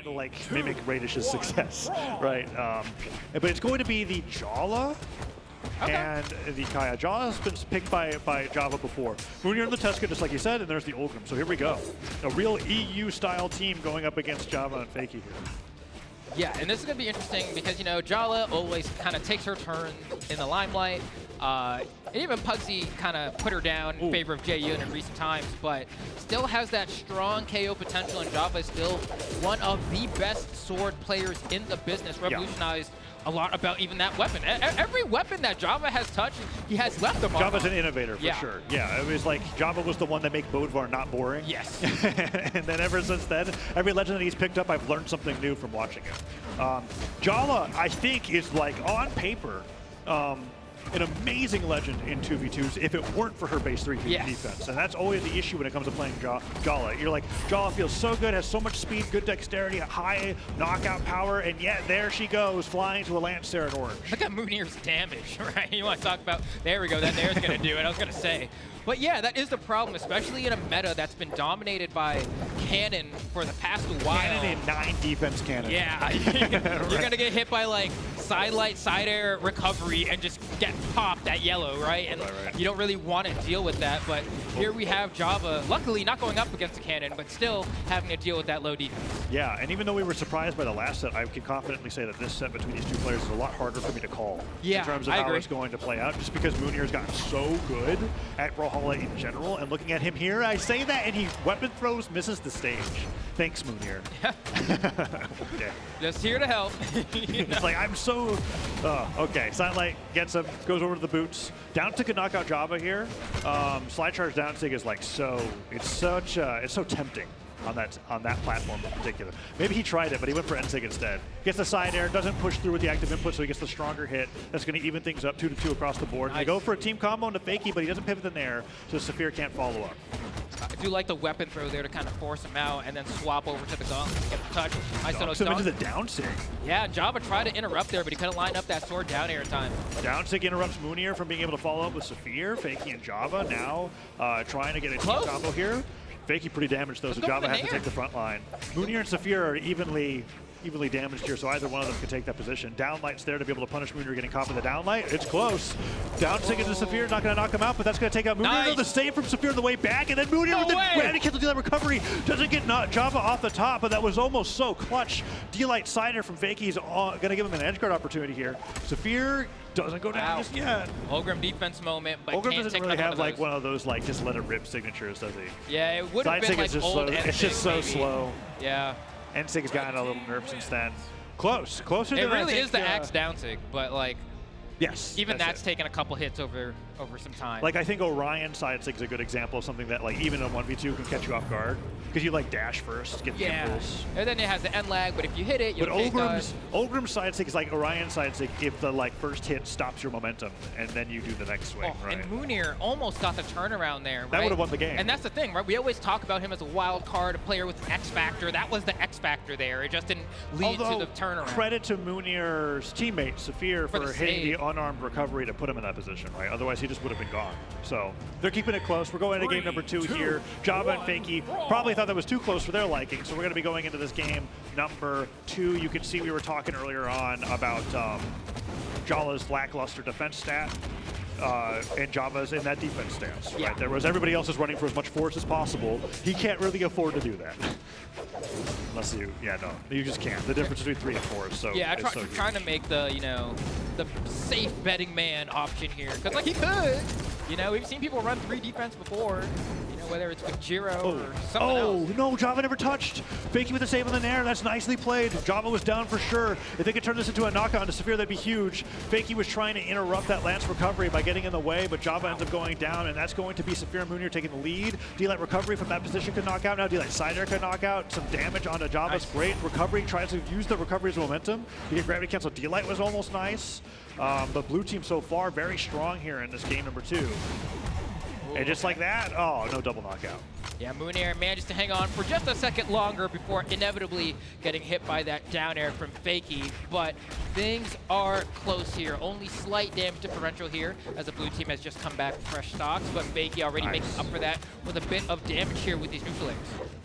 to like mimic Radish's success, right? But it's going to be the Brawlhalla and the Kaya. Brawlhalla's been picked by Java before. Mounir in the Tesca, just like you said, and there's the Ulgrim. So here we go. A real EU-style team going up against Java and Fakey here. Yeah, and this is going to be interesting because, you know, Jala always kind of takes her turn in the limelight. And even Pugsy kind of put her down in favor of Jae-Yoon in recent times, but still has that strong KO potential, and Java is still one of the best sword players in the business, revolutionized a lot about even that weapon. Every weapon that Java has touched, he has left them on. Java's an innovator for sure. Yeah, it was like Java was the one that made Bodvar not boring. Yes. And then ever since then, every legend that he's picked up, I've learned something new from watching it. Jala, I think, is like on paper, an amazing legend in 2v2s if it weren't for her base 3 defense. And that's always the issue when it comes to playing Jala. You're like, Jala feels so good, has so much speed, good dexterity, high knockout power, and yet there she goes, flying to a Lance there in orange. Look at Mounir's damage, right? You want to talk about, there we go, that there's going to do it, I was going to say. But yeah, that is the problem, especially in a meta that's been dominated by Cannon for the past while. Cannon in 9 defense Cannon. Yeah, you're going to get hit by like side light, side air, recovery, and just get popped at yellow, right? And you don't really want to deal with that, but here we have Java, luckily not going up against the Cannon, but still having to deal with that low defense. Yeah, and even though we were surprised by the last set, I can confidently say that this set between these two players is a lot harder for me to call in terms of how it's going to play out, just because Mounir's gotten so good at Brawlhalla in general, and looking at him here, I say that, and he weapon throws, misses the stage. Thanks, Mounir. Okay. Just here to help. It's like, I'm so... okay, Silent gets him, goes over to the boots. Down tick can knock out Java here. Slide charge down tick is like so... It's so tempting on that platform in particular. Maybe he tried it, but he went for N-Sig instead. Gets the side air, doesn't push through with the active input, so he gets the stronger hit. That's going to even things up 2-2 across the board. Nice. They go for a team combo into Fakey, but he doesn't pivot in there, so Saphir can't follow up. I do like the weapon throw there to kind of force him out and then swap over to the gauntlet to get the touch. Knocks him into the down sig. Yeah, Java tried to interrupt there, but he couldn't line up that sword down air in time. Down sig interrupts Mounir from being able to follow up with Saphir. Fakey and Java now trying to get a team combo here. Fakey pretty damaged though, so Java has to take the front line. Mounir and Saphir are evenly damaged here, so either one of them can take that position. Downlight's there to be able to punish Mounir getting caught in the downlight. It's close. Down sig into Saphir, not going to knock him out, but that's going to take out Mounir. Nice. The save from Saphir on the way back, and then Mounir with the random cancel D-Light recovery. Doesn't get Java off the top, but that was almost so clutch. D-Light sider from Fakey's going to give him an edge guard opportunity here. Saphir doesn't go down just yet. Ulgrim defense moment, but Ulgrim doesn't really have like one of those like just let it rip signatures, does he? Yeah, it would have been like old N-Sig, it's just so slow. Yeah. N-Sig's gotten a little nerf since then. Closer than it really is the axe down sig, but like even that's taken a couple hits over some time. Like I think Orion side sig is a good example of something that like even in 1v2 can catch you off guard because you like dash first, get the impulse. And then it has the end lag, but if you hit it, you'll take Ulgrim's side sig is like Orion side sig if the like first hit stops your momentum and then you do the next swing. And Mounir almost got the turnaround there. That would have won the game. And that's the thing, right? We always talk about him as a wild card, a player with an X factor. That was the X factor there. It just didn't lead to the turnaround. Credit to Mounir's teammate Saphir for hitting the unarmed recovery to put him in that position, right? Otherwise he just would have been gone. So they're keeping it close. We're going into game number 2 here. Java and Fakey probably thought that was too close for their liking, so we're going to be going into this game number 2. You can see we were talking earlier on about Jala's lackluster defense stat. And Java's in that defense stance, right? There was everybody else is running for as much force as possible. He can't really afford to do that. Unless you, you just can't. The difference between 3 and 4 is so trying to make the, the safe betting man option here. Because, like, he could. We've seen people run 3 defense before. Whether it's with Jiro or something else. No, Java never touched. Fakey with the save on the Nair, that's nicely played. Java was down for sure. If they could turn this into a knockout to Saphir, that'd be huge. Fakey was trying to interrupt that Lance recovery by getting in the way, but Java ends up going down, and that's going to be Saphir and Mounir taking the lead. D-Light recovery from that position could knock out. Now D-Light side air could knock out. Some damage onto Java's great. Recovery tries to use the recovery as momentum. To get gravity cancel. D-Light was almost nice. But blue team so far very strong here in this game number 2. And just like that, no double knockout. Yeah, Mounir manages to hang on for just a second longer before inevitably getting hit by that down air from Fakey. But things are close here. Only slight damage differential here as the blue team has just come back with fresh stocks. But Fakey already making up for that with a bit of damage here with these neutral layers.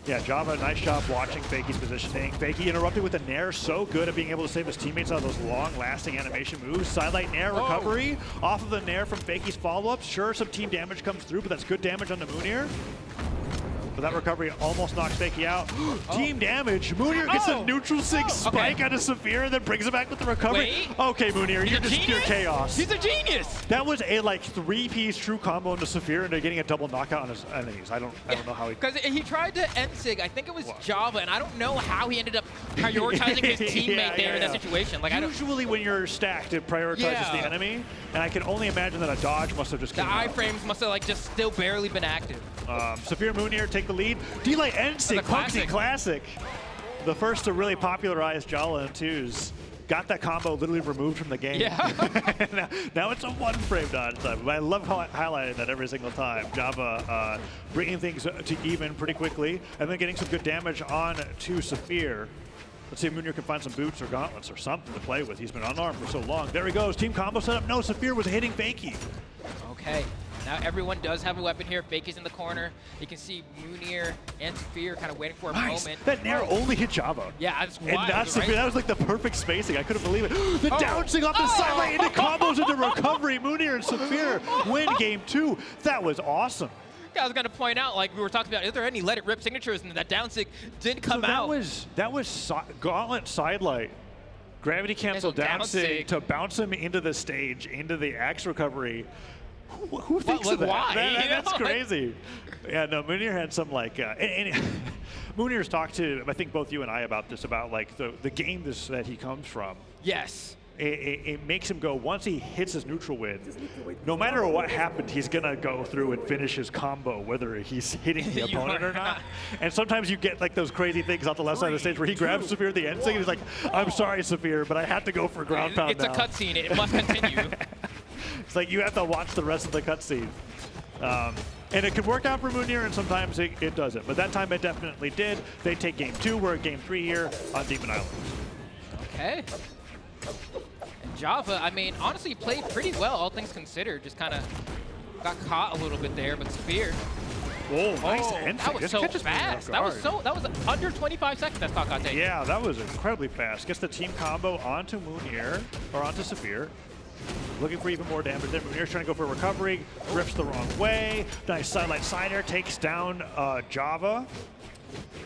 Yeah, Java, nice job watching Fakey's positioning. Fakey interrupted with a nair, so good at being able to save his teammates out of those long-lasting animation moves. Sidelight nair recovery off of the nair from Fakey's follow-up. Sure, some team damage comes through, but that's good damage on the Mounir. But that recovery almost knocks Fakey out. Team damage. Mounir gets a neutral sig spike out of Saphir and then brings it back with the recovery. Wait. Okay, Mounir, you're just pure chaos. He's a genius. That was a like 3-piece true combo into Saphir and getting a double knockout on his enemies. I don't know how he. Because he tried to end sig. I think it was Java, and I don't know how he ended up prioritizing his teammate there in that situation. Like usually when you're stacked, it prioritizes the enemy, and I can only imagine that a dodge must have just. The iframes must have like just still barely been active. Saphir, Mounir take the lead. D-Light ends sig, Pugsy classic. The first to really popularize Jala and twos. Got that combo literally removed from the game. Yeah. now it's a 1-frame dodge time. But I love how I highlighted that every single time. Java bringing things to even pretty quickly, and then getting some good damage on to Saphir. Let's see if Mounir can find some boots or gauntlets or something to play with. He's been unarmed for so long. There he goes. Team combo setup. No, Saphir was hitting Fakey. Okay. Now everyone does have a weapon here. Fakey's in the corner. You can see Mounir and Saphir kind of waiting for a moment. That nair only hit Java. Yeah, that's wild, and not Saphir. Right? That was like the perfect spacing. I couldn't believe it. The downsing off the sideline into combos into recovery. Mounir and Saphir win game 2. That was awesome. I was going to point out, like we were talking about, is there any let it rip signatures? And that down sig did come out. That was Gauntlet sidelight. Gravity cancel down sig to bounce him into the stage, into the axe recovery. Who thinks of that? Why? That's crazy. Yeah, no, Mounir had some like, Mounir's talked to, I think both you and I about this, about like the game that he comes from. Yes. It makes him go, once he hits his neutral win, no matter what happened, he's going to go through and finish his combo, whether he's hitting the opponent or not. And sometimes you get like those crazy things off the left side of the stage where he grabs Saphir at the end and he's like, I'm sorry, Saphir, but I have to go for ground pound now. It's a cutscene. It must continue. It's like you have to watch the rest of the cutscene. And it can work out for Mounir, and sometimes it doesn't. But that time it definitely did. They take game 2. We're at game 3 here on Demon Island. Okay. And Java, I mean, honestly played pretty well, all things considered. Just kind of got caught a little bit there, but Saphir. Oh, nice end. That was so fast. That was under 25 seconds that stock got taken. Yeah, that was incredibly fast. Gets the team combo onto Mounir, or onto Saphir. Looking for even more damage there. Mounir's trying to go for a recovery. Drifts the wrong way. Nice sidelight side air. Takes down Java.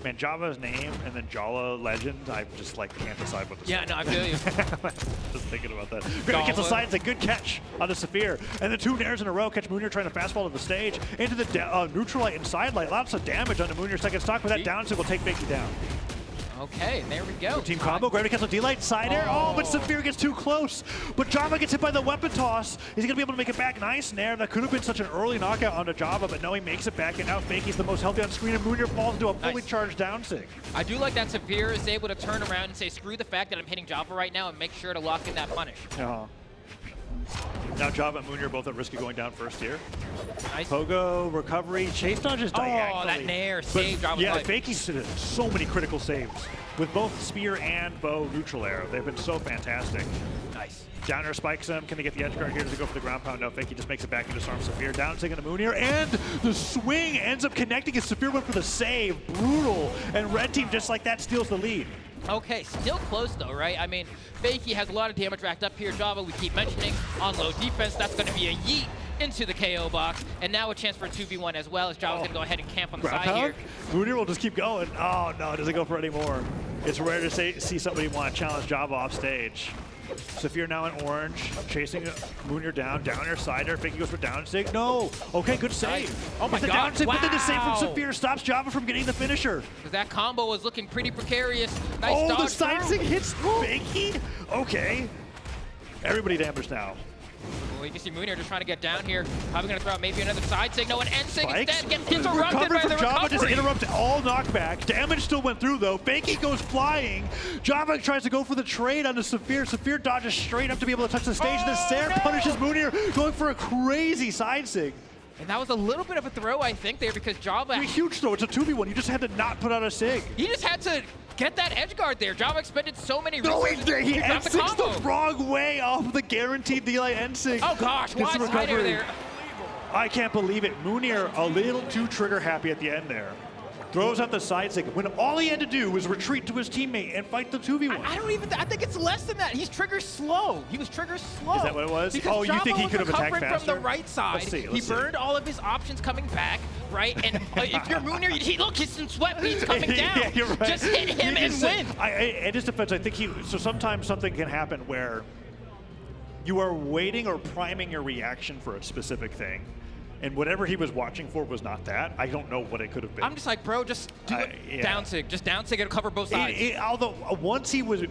Man, Java's name and then Jala Legend, I just like can't decide what to say. Yeah, no, I feel you. Just thinking about that. Great gets aside. It's a good catch on the Saphir. And the 2 nairs in a row catch Mounir trying to fastball to the stage. Into the neutral light and side light. Lots of damage on the Mounir's second stock, but that down will take Fakey down. Okay, there we go. Team combo, gravity cancel, D-Light, side air. Oh, but Saphir gets too close. But Java gets hit by the weapon toss. Is he going to be able to make it back? Nice nair. That could have been such an early knockout onto Java, but no, he makes it back, and now Fakey's the most healthy on screen, and Mounir falls into a fully charged down sig. I do like that Saphir is able to turn around and say, screw the fact that I'm hitting Java right now, and make sure to lock in that punish. Now Java and Mounir both at risk of going down first here. Nice. Pogo, recovery, chase dodges diagonally. Oh, that nair saved Java's yeah, life. Fakey's did so many critical saves with both spear and bow neutral air. They've been so fantastic. Nice. Downer spikes him. Can they get the edge guard here? Does he go for the ground pound? No, Fakey just makes it back and disarms Saphir. Down taking the Mounir, and the swing ends up connecting as Saphir went for the save. Brutal. And red team, just like that, steals the lead. Okay, still close though, right? I mean, Fakey has a lot of damage racked up here. Java, we keep mentioning, on low defense. That's going to be a yeet into the KO box. And now a chance for a 2v1 as well, as Java's going to go ahead and camp on the side here. Mounir will just keep going. Oh, no, doesn't go for any more. It's rare to see somebody want to challenge Java off stage. Saphir now in orange, chasing Mounir down, downer, sider. Fakey goes for down sig. No! Okay, good save. Oh my god, down sig, wow. but then the save from Saphir stops Java from getting the finisher. That combo was looking pretty precarious. Nice dodge. The side sig hits Fakey? Okay. Everybody damaged now. Well, you can see Mounir just trying to get down here. Probably going to throw out maybe another side sig. No, an end sig instead gets interrupted by the Java just interrupted all knockback. Damage still went through though. Fakey goes flying. Java tries to go for the trade onto Saphir. Saphir dodges straight up to be able to touch the stage. The Sair punishes Mounir, going for a crazy side sig. And that was a little bit of a throw, I think, there because Java... A huge throw. It's a 2v1. You just had to not put out a sig. He just had to get that edge guard there. Java expended so many No, resources. he dropped the N6'd combo. the wrong way off of the guaranteed delay N6. Oh gosh, wide slider there. I can't believe it. Mounir a little too trigger happy at the end there. Throws out the side stick when all he had to do was retreat to his teammate and fight the 2v1. I think it's less than that. He's trigger slow. He was trigger slow. Is that what it was? Because Oh, you Java think he was could have attacked recovering faster? from the right side. Let's see. Burned all of his options coming back, right? And if you're Mounir, look, he's some sweat beads coming down. Yeah, you're right. Just hit him and win. In his defense, I think so sometimes something can happen where you are waiting or priming your reaction for a specific thing. And whatever he was watching for was not that. I don't know what it could have been. I'm just like, bro, just do it. Yeah. Down sig. Just down sig and cover both sides. Although once he was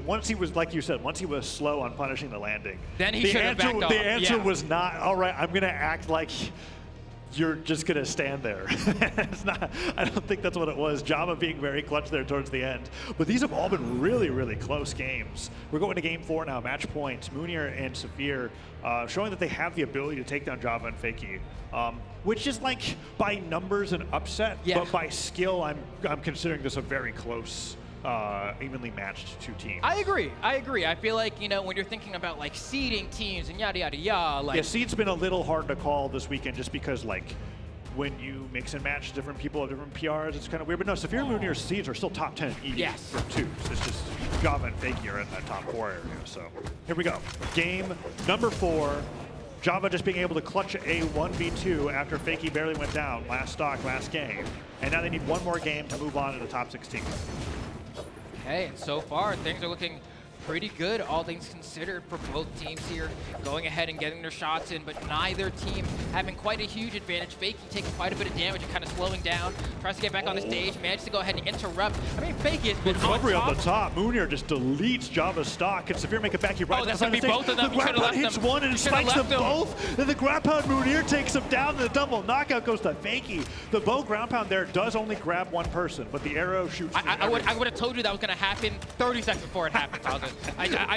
like you said, once he was slow on punishing the landing, then he should have backed off. The answer was not, all right, I'm going to act like you're just going to stand there. It's not. I don't think that's what it was. Java being very clutch there towards the end. But these have all been really, really close games. We're going to game 4 now. Match points. Mounir and Saphir showing that they have the ability to take down Java and Fakey. Which is like by numbers an upset, but by skill, I'm considering this a very close, evenly matched 2 teams. I agree. I feel like, you know, when you're thinking about like seeding teams and yada yada yada, like seed's been a little hard to call this weekend just because like when you mix and match different people have different PRs, it's kind of weird. But no, Saphir and Mounir's seeds are still top 10 easy for 2s. It's just Java and Fakey are in that top 4 area. So here we go. Game number 4. Java just being able to clutch a 1v2 after Fakey barely went down last stock, last game. And now they need one more game to move on to the top 16. Okay, and so far things are looking pretty good, all things considered, for both teams here, going ahead and getting their shots in, but neither team having quite a huge advantage. Fakey taking quite a bit of damage and kind of slowing down, tries to get back on the stage, manages to go ahead and interrupt. I mean, Fakey has been recovery on the top. Mounir just deletes Java's stock. Can Saphir make it back? He rides that's going to be both of them. The grab pound hits one and spikes them both. Then the grab pound Mounir takes him down, and the double knockout goes to Fakey. The bow ground pound there does only grab one person, but the arrow shoots. I would have told you that was going to happen 30 seconds before it happened.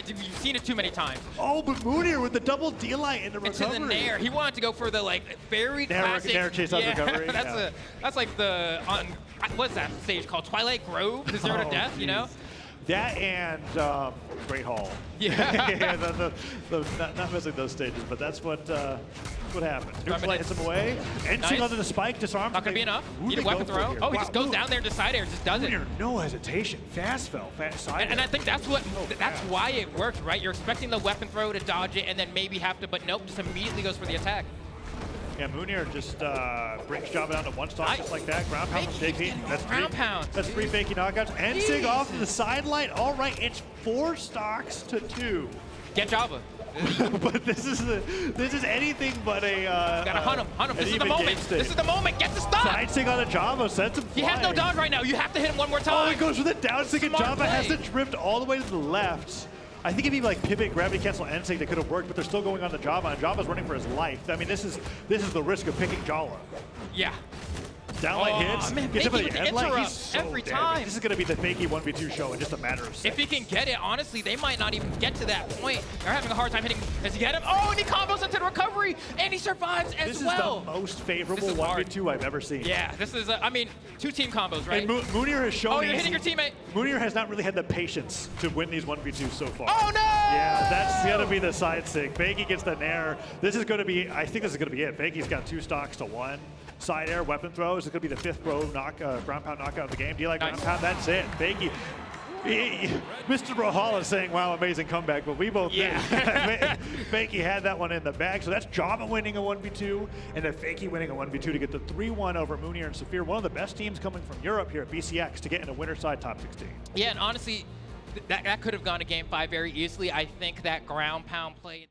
You've seen it too many times. Oh, but Mounir with the double D-light in the recovery. Into the nair. He wanted to go for the like very classic nair chase on recovery. That's like the what's that stage called? Twilight Grove, the 0 to death. You know. That and Great Hall. Yeah. Not missing those stages, but that's what happened. Neutral hits him away. Entering onto the spike, disarms. Not going to be enough. Need a weapon throw. Oh, he just goes down there to side air, just does it. No hesitation. Fast fell, fast side. And I think that's what that's why it worked, right? You're expecting the weapon throw to dodge it and then maybe have to, but nope, just immediately goes for the attack. Yeah, Mounir just brings Java down to one stock just like that. Ground pound from JP. That's 3 Fakey knockouts. N-Sig off to the sideline. All right, it's 4 stocks to 2. Get Java. But this is anything but a gotta hunt him. This is the moment. This is the moment. Get the stock. Side stick on a Java, sends him flying. He has no dodge right now. You have to hit him one more time. Oh, he goes with a down stick, and Java has to drift all the way to the left. I think if he like pivot, gravity cancel, N-Sig, they could have worked, but they're still going on to Java, and Java's running for his life. I mean, this is the risk of picking Jala. Yeah. Downlight hits. Man, gets him Fakey with the end light. He's so every dead. time. This is going to be the Fakey 1v2 show in just a matter of seconds. If he can get it, honestly, they might not even get to that point. They're having a hard time hitting. Does he get him? Oh, and he combos into the recovery, and he survives as well. This is the most favorable 1v2 I've ever seen. Yeah, this is, I mean, 2-team combos, right? And Mounir has shown. Oh, you're hitting your teammate. Mounir has not really had the patience to win these 1v2s so far. Oh, no! Yeah, that's going to be the side sig. Fakey gets the nair. This is going to be, I think this is going to be it. Fakey's got 2 stocks to 1. Side air, weapon throws. It's going to be the 5th ground pound knockout of the game. Do you like ground pound? That's it. Fakey. Mr. Brawlhalla is saying, wow, amazing comeback, but we both did. Fakey had that one in the bag. So that's Java winning a 1v2 and then Fakey winning a 1v2 to get the 3-1 over Mounir and Saphir. One of the best teams coming from Europe here at BCX to get in a winner side top 16. Yeah, and honestly, that could have gone to game 5 very easily. I think that ground pound play